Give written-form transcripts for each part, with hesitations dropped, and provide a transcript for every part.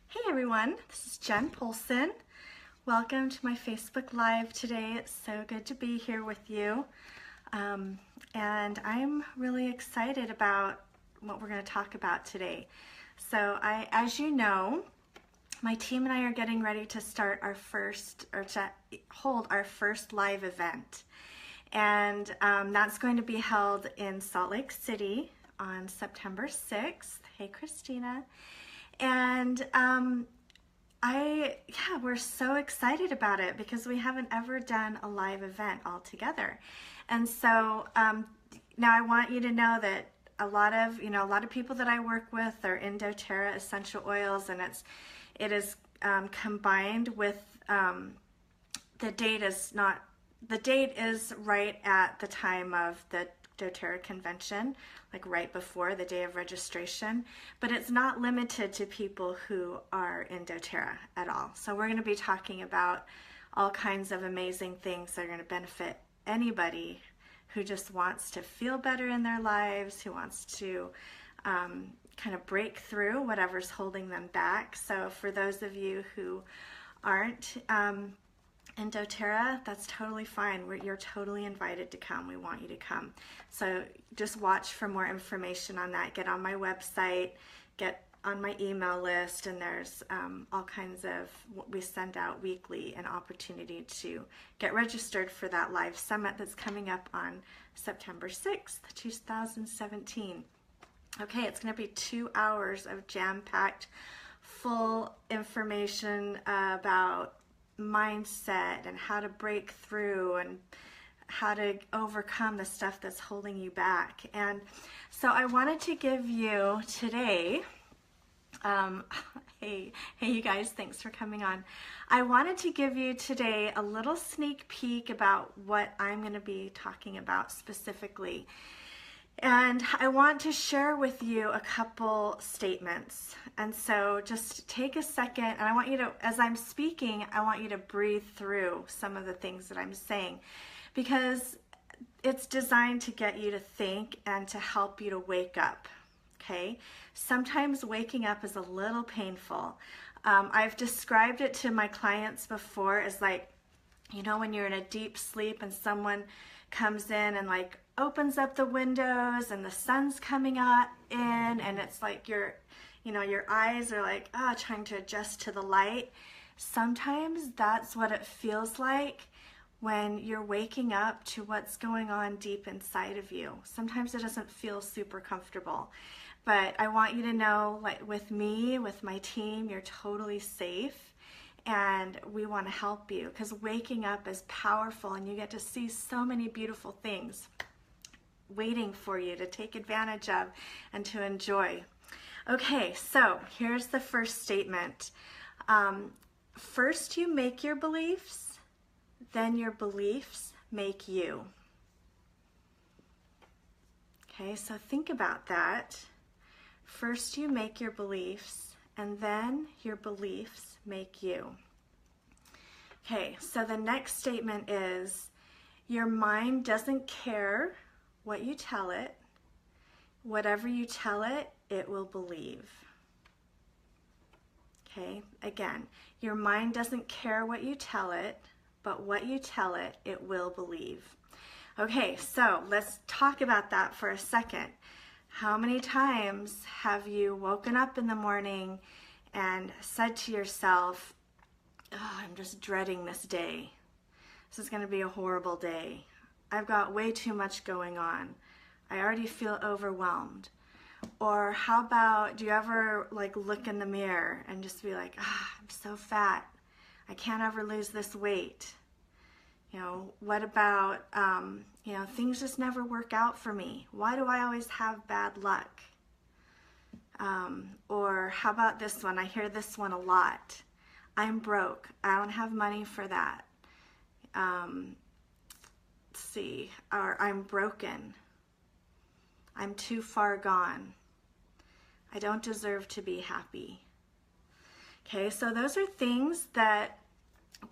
Hey everyone, this is Jen Polson. Welcome to my Facebook Live today. It's so good to be here with you. And I'm really excited about what we're going to talk about today. So as you know, my team and I are getting ready to start our first, or to hold our first live event. And that's going to be held in Salt Lake City on September 6th. Hey, Christina. And we're so excited about it because we haven't ever done a live event all together. And so now I want you to know that a lot of people that I work with are in doTERRA essential oils, and it is combined with the date is right at the time of the doTERRA convention, like right before the day of registration, but it's not limited to people who are in doTERRA at all. So we're going to be talking about all kinds of amazing things that are going to benefit anybody who just wants to feel better in their lives, who wants to kind of break through whatever's holding them back. So for those of you who aren't in doTERRA, that's totally fine. You're totally invited to come. We want you to come. So just watch for more information on that. Get on my website, get on my email list, and there's all kinds of what we send out weekly, an opportunity to get registered for that live summit that's coming up on September 6th, 2017. Okay, it's going to be 2 hours of jam-packed, full information about mindset and how to break through and how to overcome the stuff that's holding you back. And so I wanted to give you today, hey you guys, thanks for coming on. I wanted to give you today a little sneak peek about what I'm going to be talking about specifically. And I want to share with you a couple statements. And so just take a second, and I want you to, as I'm speaking, I want you to breathe through some of the things that I'm saying, because it's designed to get you to think and to help you to wake up, okay? Sometimes waking up is a little painful. I've described it to my clients before as like, you know, when you're in a deep sleep and someone comes in and like opens up the windows and the sun's coming out in, and it's like your eyes are like trying to adjust to the light. Sometimes that's what it feels like when you're waking up to what's going on deep inside of you. Sometimes it doesn't feel super comfortable, but I want you to know, like with me, with my team, you're totally safe. And we want to help you because waking up is powerful, and you get to see so many beautiful things waiting for you to take advantage of and to enjoy. Okay, so here's the first statement. First you make your beliefs, then your beliefs make you. Okay, so think about that. First you make your beliefs, and then your beliefs make you. Okay, so the next statement is, your mind doesn't care what you tell it. Whatever you tell it, it will believe. Okay, again, your mind doesn't care what you tell it, but what you tell it, it will believe. Okay, so let's talk about that for a second. How many times have you woken up in the morning and said to yourself, oh, I'm just dreading this day. This is going to be a horrible day. I've got way too much going on. I already feel overwhelmed. Or how about, do you ever like look in the mirror and just be like, I'm so fat. I can't ever lose this weight. You know, what about, things just never work out for me. Why do I always have bad luck? Or how about this one? I hear this one a lot. I'm broke. I don't have money for that. Let's see. Or I'm broken. I'm too far gone. I don't deserve to be happy. Okay, so those are things that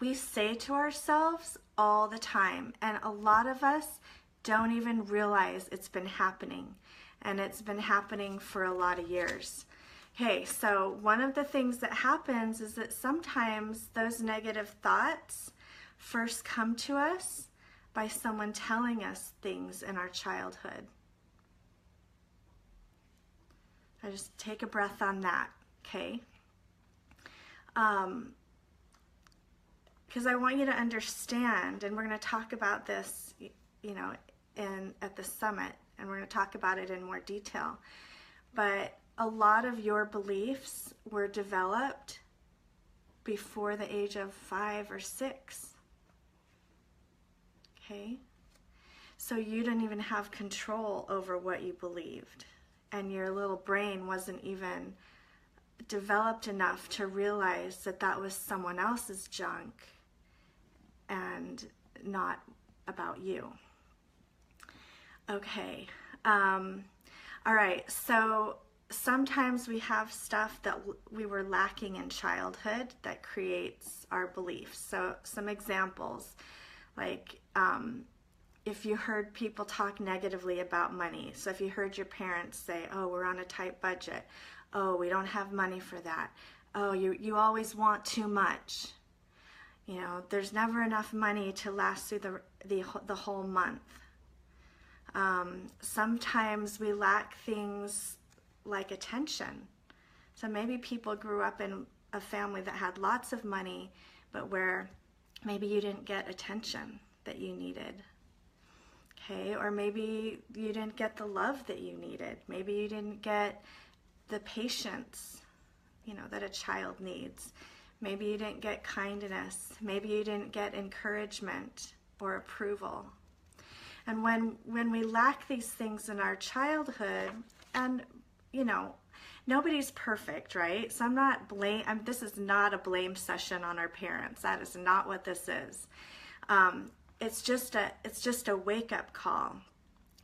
we say to ourselves all the time, and a lot of us don't even realize it's been happening, and it's been happening for a lot of years. Okay, so one of the things that happens is that sometimes those negative thoughts first come to us by someone telling us things in our childhood. I just take a breath on that, okay? Because I want you to understand, and we're going to talk about this, at the summit, and we're going to talk about it in more detail. But a lot of your beliefs were developed before the age of 5 or 6. Okay? So you didn't even have control over what you believed. And your little brain wasn't even developed enough to realize that that was someone else's junk and not about you. Okay. All right. So sometimes we have stuff that we were lacking in childhood that creates our beliefs. So some examples, like if you heard people talk negatively about money. So if you heard your parents say, oh, we're on a tight budget. Oh, we don't have money for that. Oh, you always want too much. There's never enough money to last through the whole month. Sometimes we lack things like attention. So maybe people grew up in a family that had lots of money, but where maybe you didn't get attention that you needed. Okay, or maybe you didn't get the love that you needed. Maybe you didn't get the patience, that a child needs. Maybe you didn't get kindness. Maybe you didn't get encouragement or approval. And when we lack these things in our childhood, and nobody's perfect, right? So this is not a blame session on our parents. That is not what this is. It's just a wake-up call.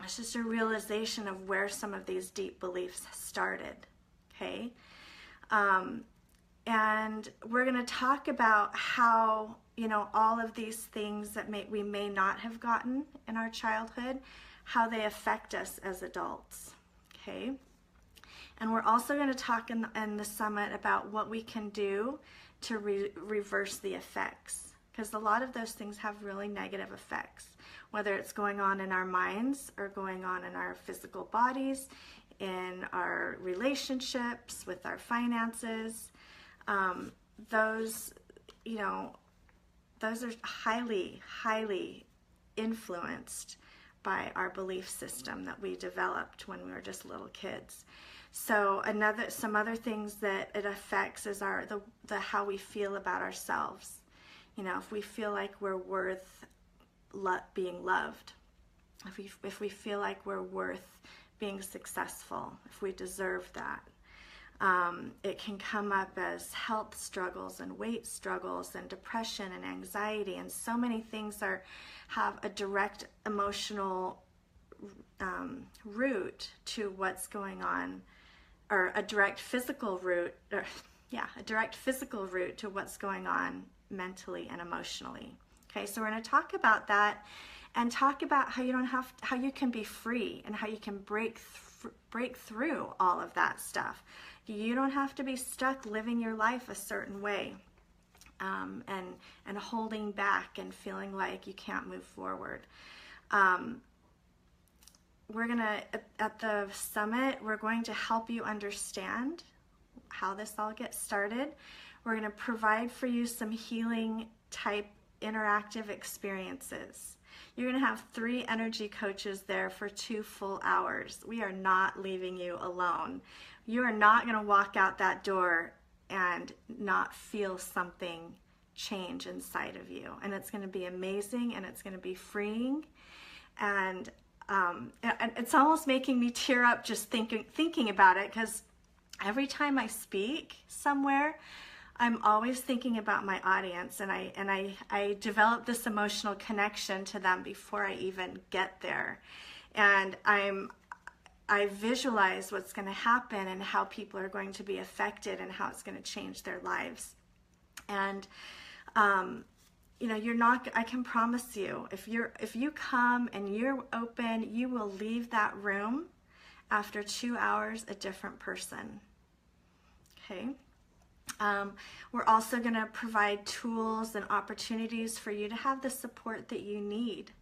It's just a realization of where some of these deep beliefs started, okay? And we're going to talk about how, all of these things that we may not have gotten in our childhood, how they affect us as adults, okay? And we're also going to talk in the summit about what we can do to reverse the effects, because a lot of those things have really negative effects, whether it's going on in our minds or going on in our physical bodies, in our relationships, with our finances. Those are highly, highly influenced by our belief system that we developed when we were just little kids. So some other things that it affects is the how we feel about ourselves. If we feel like we're worth being loved, if we feel like we're worth being successful, if we deserve that. It can come up as health struggles and weight struggles and depression and anxiety, and so many things have a direct emotional root to what's going on, or a direct physical root, to what's going on mentally and emotionally. Okay, so we're going to talk about that and talk about how you can be free and how you can break through all of that stuff. You don't have to be stuck living your life a certain way and holding back and feeling like you can't move forward. At the summit, we're going to help you understand how this all gets started. We're going to provide for you some healing type interactive experiences. You're going to have 3 energy coaches there for 2 full hours. We are not leaving you alone. You are not going to walk out that door and not feel something change inside of you. And it's going to be amazing, and it's going to be freeing. And it's almost making me tear up just thinking about it, because every time I speak somewhere, I'm always thinking about my audience, and I develop this emotional connection to them before I even get there. And I visualize what's going to happen and how people are going to be affected and how it's going to change their lives. And I can promise you, if you come and you're open, you will leave that room after 2 hours a different person. Okay. We're also going to provide tools and opportunities for you to have the support that you need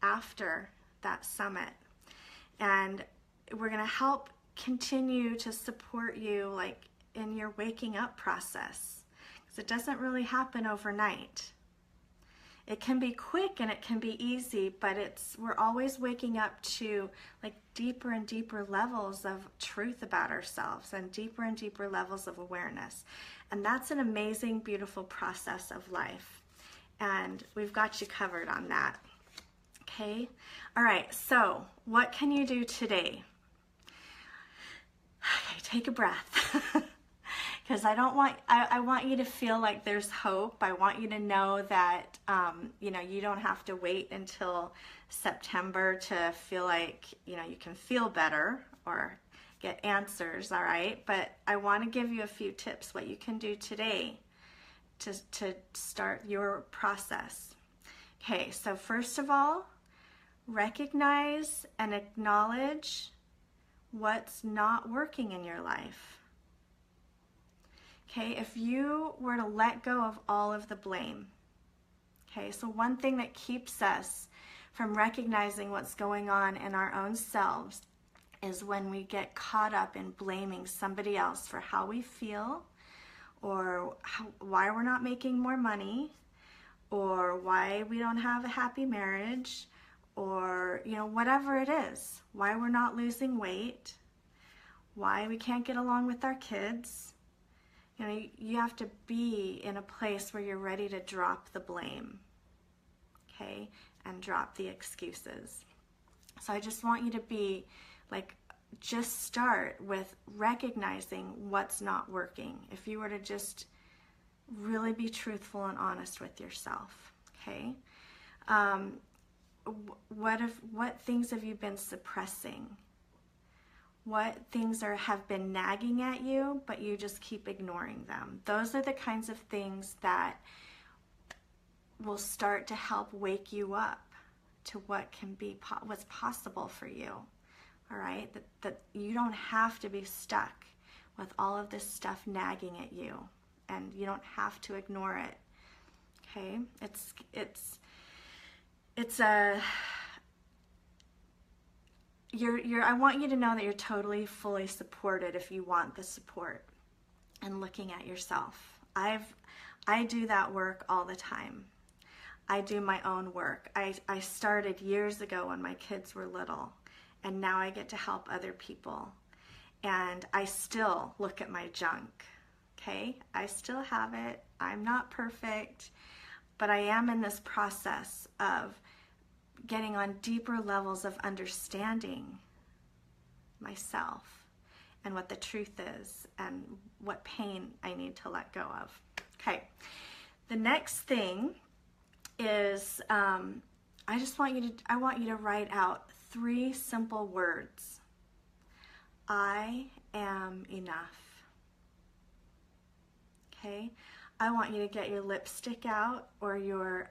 after that summit. And we're going to help continue to support you like in your waking up process, because it doesn't really happen overnight. It can be quick and it can be easy, but we're always waking up to like deeper and deeper levels of truth about ourselves and deeper levels of awareness. And that's an amazing, beautiful process of life. And we've got you covered on that. Okay? All right, so what can you do today? Okay, take a breath. Because I want you to feel like there's hope. I want you to know that, you don't have to wait until September to feel like, you can feel better or get answers, all right? But I want to give you a few tips, what you can do today to start your process. Okay, so first of all, recognize and acknowledge what's not working in your life. Okay, if you were to let go of all of the blame, okay, so one thing that keeps us from recognizing what's going on in our own selves is when we get caught up in blaming somebody else for how we feel, or why we're not making more money, or why we don't have a happy marriage, or whatever it is, why we're not losing weight, why we can't get along with our kids. You have to be in a place where you're ready to drop the blame, okay, and drop the excuses. So I just want you to be like, just start with recognizing what's not working. If you were to just really be truthful and honest with yourself, okay? What things have you been suppressing? What things have been nagging at you, but you just keep ignoring them? Those are the kinds of things that will start to help wake you up to what can be, what's possible for you. All right, that you don't have to be stuck with all of this stuff nagging at you, and you don't have to ignore it. Okay, I want you to know that you're totally, fully supported if you want the support and looking at yourself. I do that work all the time. I do my own work. I started years ago when my kids were little, and now I get to help other people. And I still look at my junk, okay? I still have it. I'm not perfect, but I am in this process of getting on deeper levels of understanding myself and what the truth is and what pain I need to let go of. Okay, the next thing is I want you to write out 3 simple words. I am enough. Okay, I want you to get your lipstick out or your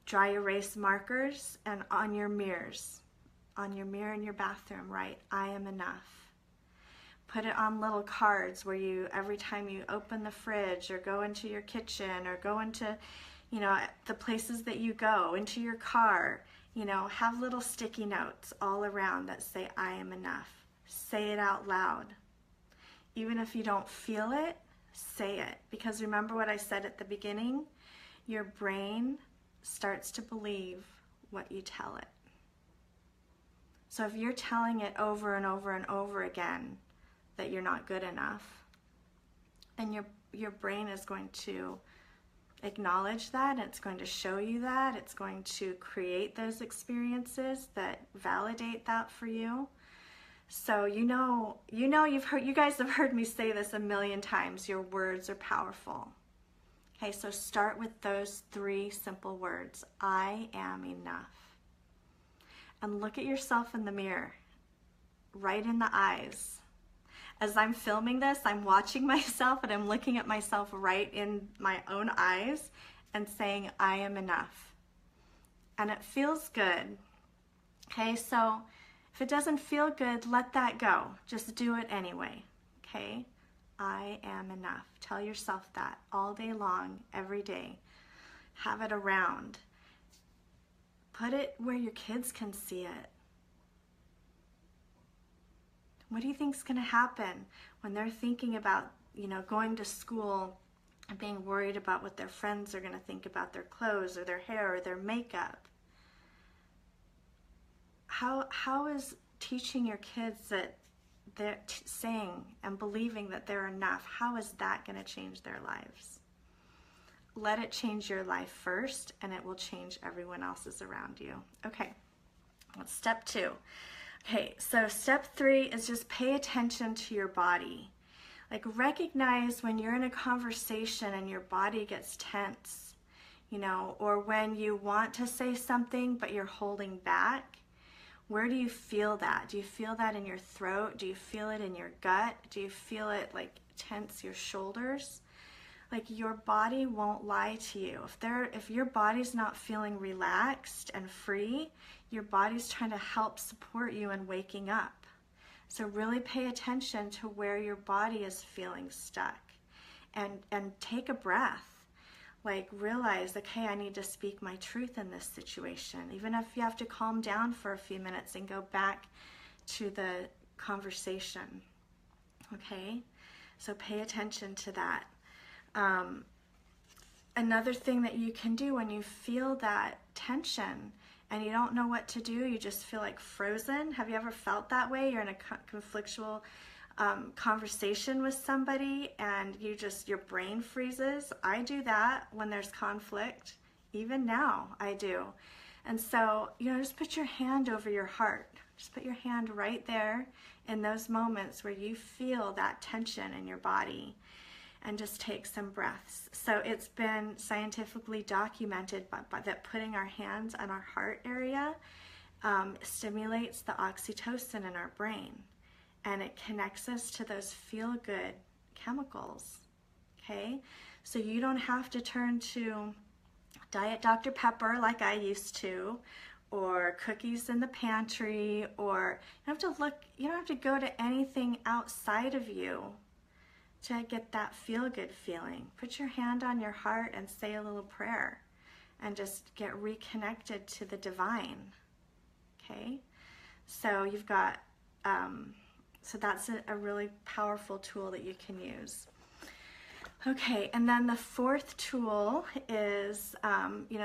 dry erase markers, and on your mirror in your bathroom, write, I am enough. Put it on little cards where every time you open the fridge or go into your kitchen or go into, the places that you go, into your car, have little sticky notes all around that say, I am enough. Say it out loud. Even if you don't feel it, say it. Because remember what I said at the beginning? Your brain starts to believe what you tell it. So if you're telling it over and over and over again that you're not good enough, then your brain is going to acknowledge that, and it's going to show you that, it's going to create those experiences that validate that for you. So you guys have heard me say this a million times, your words are powerful. Okay, so start with those 3 simple words. I am enough. And look at yourself in the mirror, right in the eyes. As I'm filming this, I'm watching myself and I'm looking at myself right in my own eyes and saying, I am enough. And it feels good. Okay, so if it doesn't feel good, let that go. Just do it anyway. Okay? I am enough. Tell yourself that all day long, every day. Have it around. Put it where your kids can see it. What do you think is going to happen when they're thinking about, going to school and being worried about what their friends are going to think about their clothes or their hair or their makeup? How is teaching your kids that they're saying and believing that they're enough, how is that going to change their lives? Let it change your life first, and it will change everyone else's around you. Okay, that's step 2. Okay, so step 3 is just pay attention to your body. Like, recognize when you're in a conversation and your body gets tense, or when you want to say something but you're holding back. Where do you feel that? Do you feel that in your throat? Do you feel it in your gut? Do you feel it like tense your shoulders? Like, your body won't lie to you. If your body's not feeling relaxed and free, your body's trying to help support you in waking up. So really pay attention to where your body is feeling stuck, and take a breath. Like, realize, okay, I need to speak my truth in this situation. Even if you have to calm down for a few minutes and go back to the conversation. Okay? So pay attention to that. Another thing that you can do when you feel that tension and you don't know what to do, you just feel like frozen. Have you ever felt that way? You're in a conflictual conversation with somebody and your brain freezes. I do that when there's conflict. Even now I do. And so, just put your hand over your heart. Just put your hand right there in those moments where you feel that tension in your body, and just take some breaths. So it's been scientifically documented that putting our hands on our heart area stimulates the oxytocin in our brain. And it connects us to those feel-good chemicals, okay? So you don't have to turn to Diet Dr. Pepper like I used to, or cookies in the pantry, or you don't have to go to anything outside of you to get that feel-good feeling. Put your hand on your heart and say a little prayer and just get reconnected to the divine, okay? So you've got... So that's a really powerful tool that you can use. Okay, and then the 4th tool is,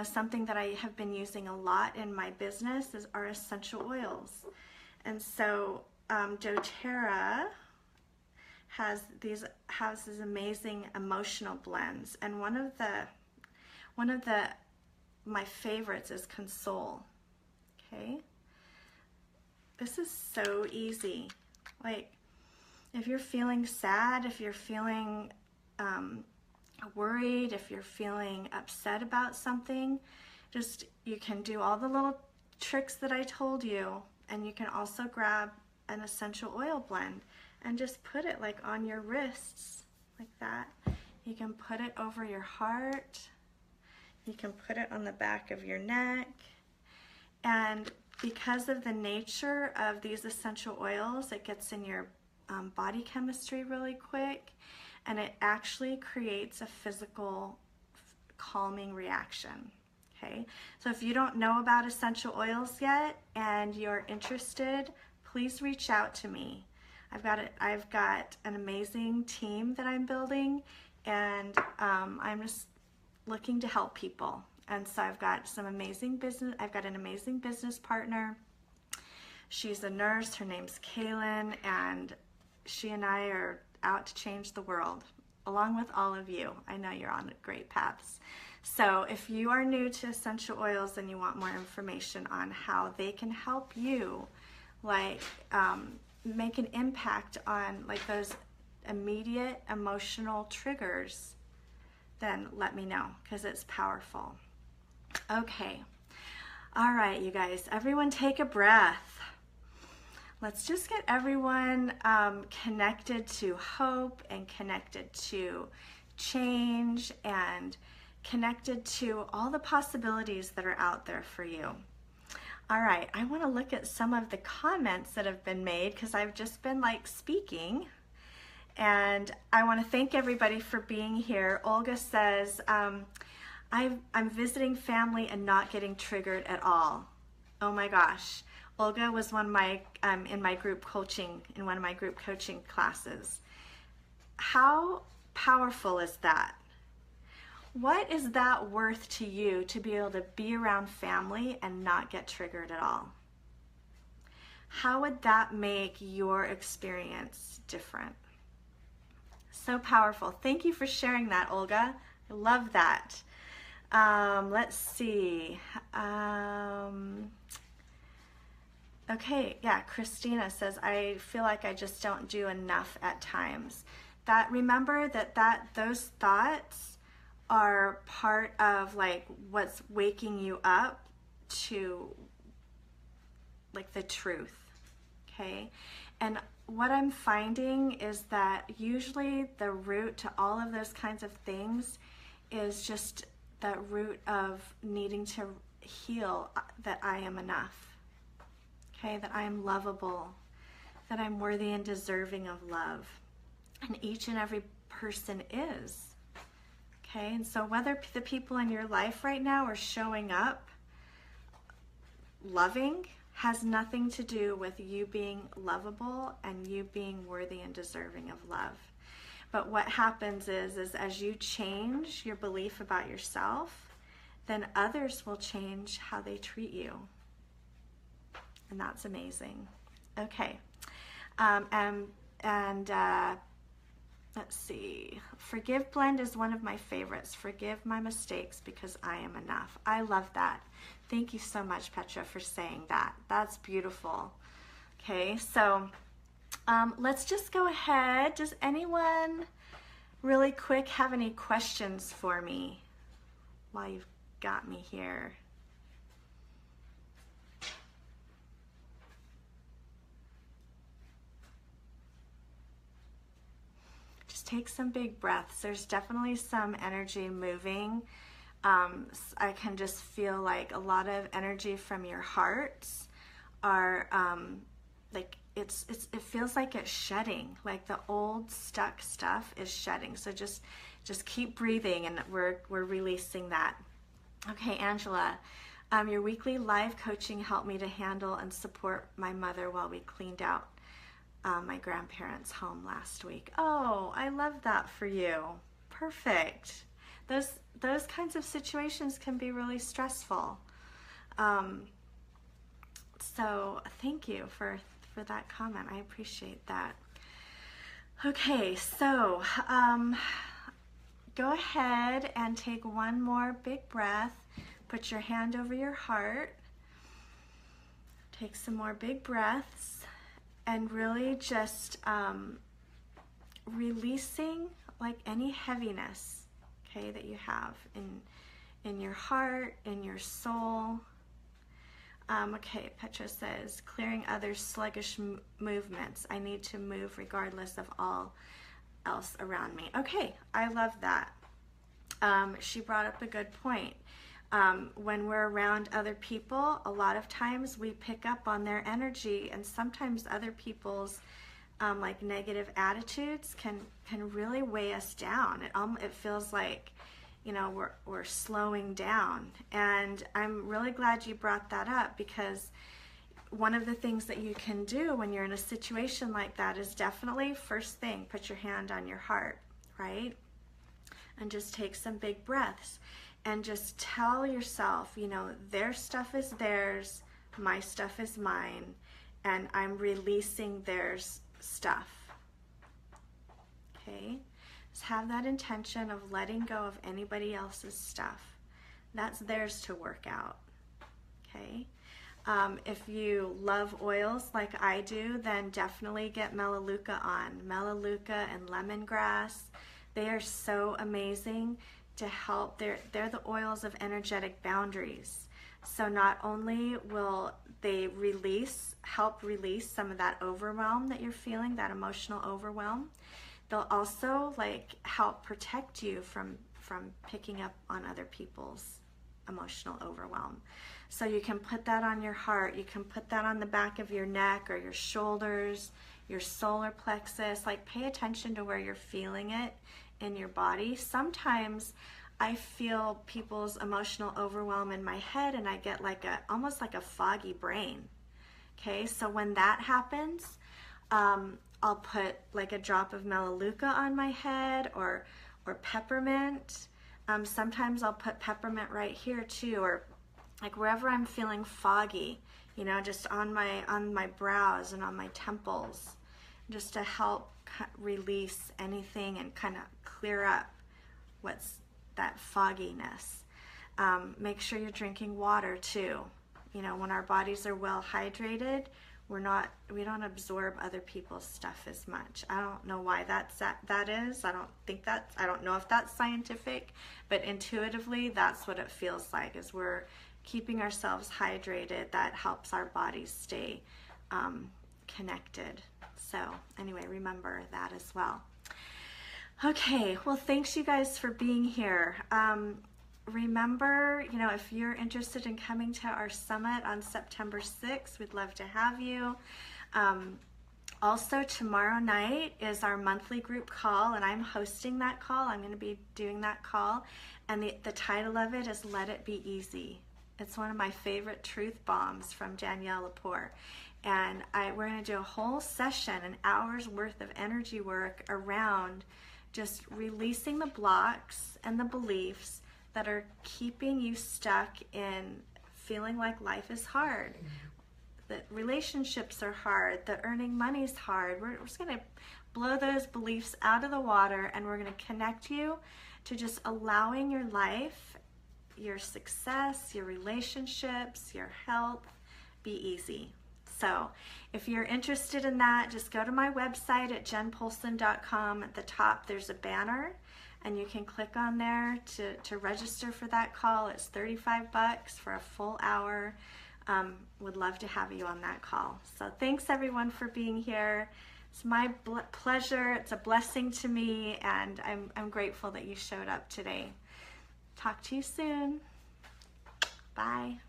something that I have been using a lot in my business is our essential oils. And so doTERRA has these amazing emotional blends, and one of my favorites is Console. Okay, this is so easy. Like, if you're feeling sad, if you're feeling worried, if you're feeling upset about something, you can do all the little tricks that I told you, and you can also grab an essential oil blend and just put it like on your wrists, like that. You can put it over your heart. You can put it on the back of your neck. And because of the nature of these essential oils, it gets in your body chemistry really quick, and it actually creates a physical calming reaction. Okay, so if you don't know about essential oils yet and you're interested, please reach out to me. I've got an amazing team that I'm building, and I'm just looking to help people. And so I've got an amazing business partner. She's a nurse, her name's Kaylin, and she and I are out to change the world, along with all of you. I know you're on great paths. So if you are new to essential oils and you want more information on how they can help you, like make an impact on like those immediate emotional triggers, then let me know, because it's powerful. Okay, all right, you guys, everyone take a breath. Let's just get everyone connected to hope and connected to change and connected to all the possibilities that are out there for you. All right, I want to look at some of the comments that have been made because I've just been like speaking, And I want to thank everybody for being here. Olga says, I'm visiting family and not getting triggered at all. Oh my gosh. Olga was in my group coaching, in one of my group coaching classes. How powerful is that? What is that worth to you, to be able to be around family and not get triggered at all? How would that make your experience different? So powerful. Thank you for sharing that, Olga. I love that. Let's see. Okay, yeah, Christina says, I feel like I just don't do enough at times. Remember that those thoughts are part of like what's waking you up to like the truth, okay? And what I'm finding is that usually the root to all of those kinds of things is just that root of needing to heal that I am enough, okay? That I am lovable, that I'm worthy and deserving of love. And each and every person is, okay? And so whether the people in your life right now are showing up loving has nothing to do with you being lovable and you being worthy and deserving of love. But what happens is as you change your belief about yourself, then others will change how they treat you. And that's amazing. Okay. Let's see. Forgive Blend is one of my favorites. Forgive my mistakes because I am enough. I love that. Thank you so much, Petra, for saying that. That's beautiful. Okay, so let's just go ahead. Does anyone really quick have any questions for me while you've got me here? Just take some big breaths. There's definitely some energy moving. I can just feel like a lot of energy from your hearts are like it feels like it's shedding, like the old stuck stuff is shedding. So just keep breathing, and we're releasing that. Okay, Angela, your weekly live coaching helped me to handle and support my mother while we cleaned out my grandparents' home last week. Oh, I love that for you. Perfect. Those kinds of situations can be really stressful. So thank you for that comment. I appreciate that. Okay, so go ahead and take one more big breath. Put your hand over your heart. Take some more big breaths and really just releasing like any heaviness, okay, that you have in your heart, in your soul. Okay, Petra says, clearing others' sluggish movements. I need to move regardless of all else around me. Okay, I love that. She brought up a good point. When we're around other people, a lot of times we pick up on their energy, and sometimes other people's like negative attitudes can really weigh us down. It feels like, you know, we're slowing down. And I'm really glad you brought that up, because one of the things that you can do when you're in a situation like that is definitely, first thing, put your hand on your heart, right? And just take some big breaths and just tell yourself, you know, their stuff is theirs, my stuff is mine, and I'm releasing their stuff. Okay? Just have that intention of letting go of anybody else's stuff. That's theirs to work out. Okay? If you love oils like I do, then definitely get Melaleuca on. Melaleuca and lemongrass, they are so amazing to help. They're the oils of energetic boundaries. So not only will they help release some of that overwhelm that you're feeling, that emotional overwhelm, they'll also like help protect you from picking up on other people's emotional overwhelm. So you can put that on your heart, you can put that on the back of your neck or your shoulders, your solar plexus. Like, pay attention to where you're feeling it in your body. Sometimes I feel people's emotional overwhelm in my head, and I get like almost like a foggy brain. Okay, so when that happens, I'll put like a drop of Melaleuca on my head, or peppermint. Sometimes I'll put peppermint right here too, or like wherever I'm feeling foggy, you know, just on my brows and on my temples, just to help release anything and kind of clear up what's that fogginess. Make sure you're drinking water too. You know, when our bodies are well hydrated, we don't absorb other people's stuff as much. I don't know why that is. I don't know if that's scientific, but intuitively that's what it feels like, is we're keeping ourselves hydrated. That helps our bodies stay connected. So anyway, remember that as well. Okay, well, thanks you guys for being here. Remember, you know, if you're interested in coming to our summit on September 6th, we'd love to have you. Also, tomorrow night is our monthly group call, and I'm hosting that call. I'm going to be doing that call, and the title of it is Let It Be Easy. It's one of my favorite truth bombs from Danielle Lepore. And we're going to do a whole session, an hour's worth of energy work around just releasing the blocks and the beliefs that are keeping you stuck in feeling like life is hard, that relationships are hard, that earning money's hard. We're just going to blow those beliefs out of the water, and we're going to connect you to just allowing your life, your success, your relationships, your health be easy. So if you're interested in that, just go to my website at jenpolson.com. At the top there's a banner, and you can click on there to register for that call. It's $35 for a full hour. Would love to have you on that call. So thanks everyone for being here. It's my pleasure. It's a blessing to me, and I'm grateful that you showed up today. Talk to you soon. Bye.